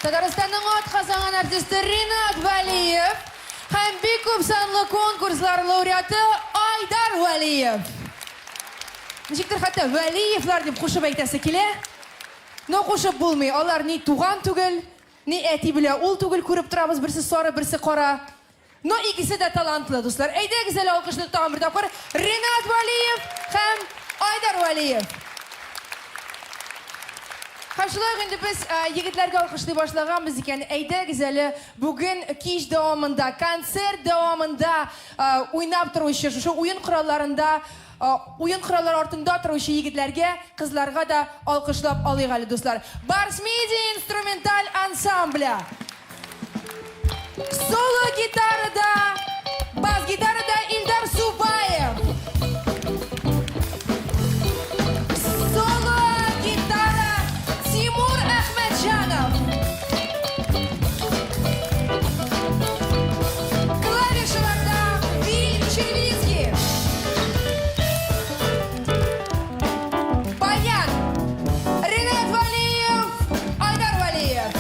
Татарстанның атқазанған артисті Ринат Валиев һәм бик күп санлы конкурслар лауреаты Айдар Валиев. Ничектер хәтта Валиевлар дип кушып әйтәсе килә. Но кушып булмый. Алар ни туган түгел, ни әти белән ул түгел, күреп торабыз, берсе сары, берсе кара. Но икесе дә талантлы, дуслар. Әйдәгез әле алкышны тагын бер тапкыр. Ринат Валиев һәм Айдар Валиев. Шулай инде без егетләргә алкышлый башлаганбыз икән. Әйдәгез әле бүген кич дәвамында, концерт дәвамында уйнап торучы, шушы уен коралларында, уен кораллары артында торучы егетләргә, кызларга да алкышлап алыйк әле, дуслар. Барс Медиа инструменталь ансамбля. Соло гитарада, бас гитарада Ильдар Субаев. Соло гитара Тимур Ахмеджанов. Клавишаларда Виль Червицкий. Баян Ринат Валиев, Айдар Валиев.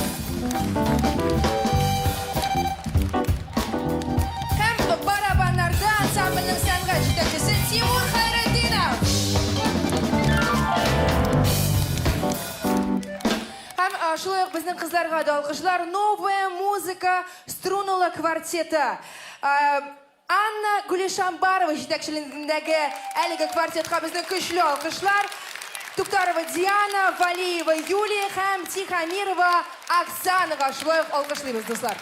Ансамбльнең сәнгать җитәкчесе Тимур Хайретдинов. Һәм шулай ук безнең кызларга да алкышлар. Новая музыка струналы квартеты. Анна Гулешамбарова җитәкчелегендәге әлеге квартетка безнең көчле алкышлар. Туктарова Диана, Валиева Юлия һәм Тихомирова Оксанага шулай ук алкышлыйбыз, дуслар.